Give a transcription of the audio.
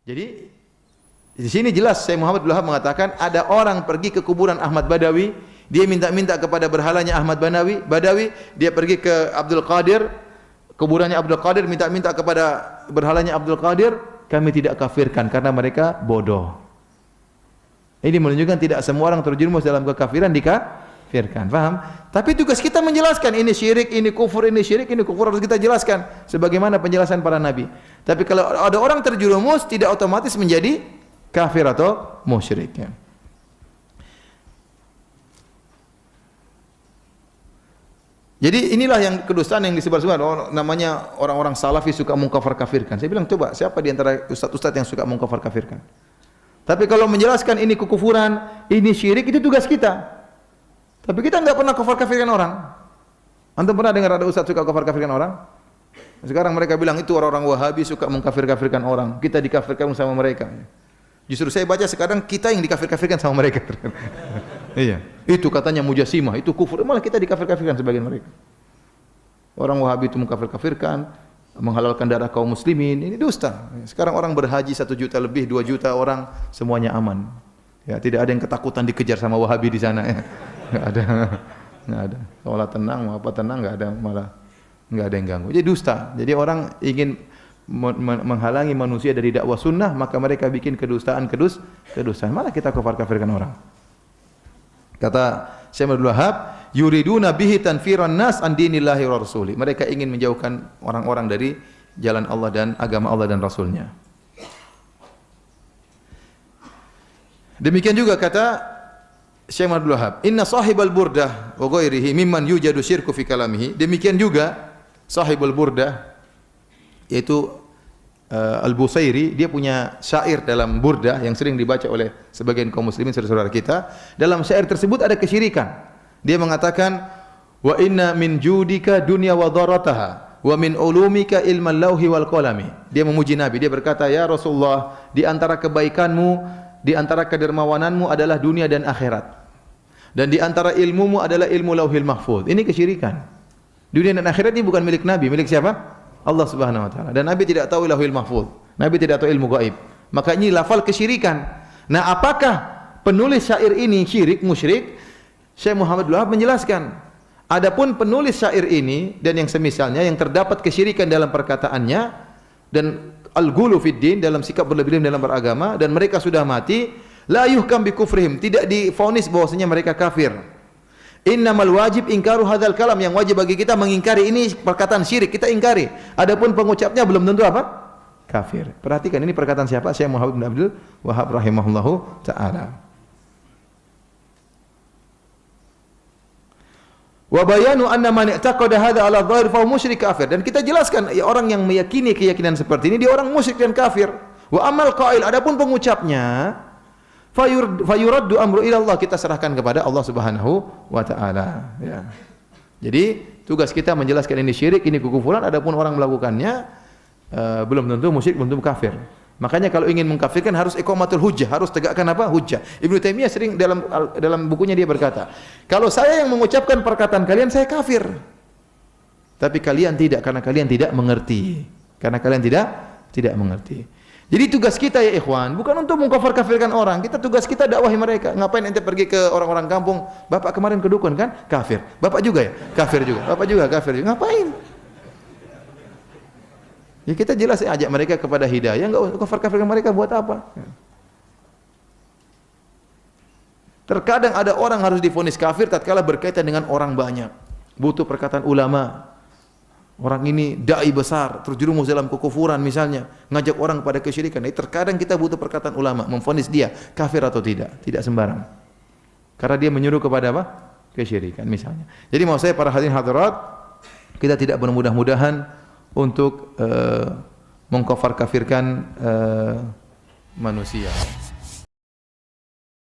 Jadi di sini jelas Syekh Muhammad Abdul Wahab mengatakan ada orang pergi ke kuburan Ahmad Badawi, dia minta-minta kepada berhalanya Ahmad Badawi, dia pergi ke Abdul Qadir, kuburannya Abdul Qadir, minta-minta kepada berhalanya Abdul Qadir, kami tidak kafirkan karena mereka bodoh. Ini menunjukkan tidak semua orang terjerumus dalam kekafiran dikafirkan. Faham? Tapi tugas kita menjelaskan ini syirik, ini kufur, ini syirik, ini kufur, harus kita jelaskan sebagaimana penjelasan para nabi. Tapi kalau ada orang terjerumus tidak otomatis menjadi kafir atau musyrik ya. Jadi inilah yang kedustaan yang disebar-sebar, namanya orang-orang salafi suka mengkafir-kafirkan. Saya bilang coba siapa di antara ustaz-ustaz yang suka mengkafir-kafirkan? Tapi kalau menjelaskan ini kekufuran, ini syirik, itu tugas kita. Tapi kita enggak pernah kafir-kafirkan orang. Antum pernah dengar ada ustaz suka kafir-kafirkan orang? Sekarang mereka bilang itu orang-orang Wahabi suka mengkafir-kafirkan orang. Kita dikafirkan sama mereka. Justru saya baca sekarang kita yang dikafir-kafirkan sama mereka. Iya. Itu katanya mujassimah, itu kufur. Malah kita dikafir-kafirkan sebagian mereka. Orang Wahabi itu mengkafir-kafirkan, menghalalkan darah kaum muslimin. Ini dusta. Sekarang orang berhaji 1 juta lebih, 2 juta orang, semuanya aman. Ya, tidak ada yang ketakutan dikejar sama Wahabi di sana. Ya. Enggak ada. Enggak ada. Sholat tenang, mau apa tenang, enggak ada, malah enggak ada yang ganggu. Jadi dusta. Jadi orang ingin menghalangi manusia dari dakwah sunnah, maka mereka bikin kedustaan. Malah kita kafir-kafirkan orang. Kata Syekh Abdul Wahab, yuriduna bihi tanfiran nas an dinillahi wa rasuli. Mereka ingin menjauhkan orang-orang dari jalan Allah dan agama Allah dan Rasulnya. Demikian juga kata Syekh Abdul Wahab, inna sahibal burdah wa ghairihi mimman yujadu syirku fi kalamihi. Demikian juga sahibul burdah yaitu Al-Busairi, dia punya syair dalam burdah yang sering dibaca oleh sebagian kaum muslimin saudara-saudara kita. Dalam syair tersebut ada kesyirikan. Dia mengatakan wa inna min judika dunya wa dharataha wa min ulumika ilmal lauhi wal qalami. Dia memuji Nabi, dia berkata, ya Rasulullah, di antara kebaikanmu, di antara kedermawananmu adalah dunia dan akhirat. Dan di antara ilmumu adalah ilmu lauhil mahfuz. Ini kesyirikan. Dunia dan akhirat ini bukan milik Nabi, milik siapa? Allah Subhanahu wa taala. Dan Nabi tidak tahu lauhil mahfuz. Nabi tidak tahu ilmu gaib. Maka ini lafal kesyirikan. Nah, apakah penulis syair ini syirik, musyrik? Syekh Muhammad Abdul Wahab menjelaskan. Adapun penulis syair ini dan yang semisalnya yang terdapat kesyirikan dalam perkataannya dan al-ghulu fid din, dalam sikap berlebihan dalam beragama, dan mereka sudah mati, la yuhkam bi kufrihim, tidak divonis bahwasanya mereka kafir. Innamal wajib ingkaru hadzal kalam, yang wajib bagi kita mengingkari ini perkataan syirik, kita ingkari. Adapun pengucapnya belum tentu apa? Kafir. Perhatikan ini perkataan siapa? Syekh Muhammad bin Abdul Wahab rahimahullahu taala. Wa bayanu anna man i'taqada hadza ala dhahir fa musyrik kafir. Dan kita jelaskan ya, orang yang meyakini keyakinan seperti ini dia orang musyrik dan kafir. Wa amal qail, adapun pengucapnya fayuraddu amru ila Allah, kita serahkan kepada Allah Subhanahu wa taala ya. Jadi tugas kita menjelaskan ini syirik, ini kekufuran, adapun orang melakukannya belum tentu musyrik, belum tentu kafir. Makanya kalau ingin mengkafirkan harus iqamatul hujjah, harus tegakkan apa? Hujjah. Ibnu Taimiyah sering dalam bukunya dia berkata, kalau saya yang mengucapkan perkataan kalian saya kafir. Tapi kalian tidak, karena kalian tidak mengerti. Karena kalian tidak mengerti. Jadi tugas kita ya ikhwan, bukan untuk mengkafir-kafirkan orang. Kita tugas kita dakwahi mereka. Ngapain ente pergi ke orang-orang kampung? Bapak kemarin ke dukun kan? Kafir. Bapak juga ya? Kafir juga. Bapak juga kafir juga. Ngapain? Ya kita jelas ya, ajak mereka kepada hidayah. Enggak kafir-kafirkan mereka buat apa? Terkadang ada orang harus divonis kafir tatkala berkaitan dengan orang banyak. Butuh perkataan ulama. Orang ini dai besar, terjerumus dalam kekufuran misalnya, ngajak orang kepada kesyirikan. Terkadang kita butuh perkataan ulama, memvonis dia kafir atau tidak sembarang. Karena dia menyuruh kepada apa? Kesyirikan misalnya. Jadi mau saya para hadirin hadirat, kita tidak bermudah-mudahan untuk mengkafir-kafirkan manusia.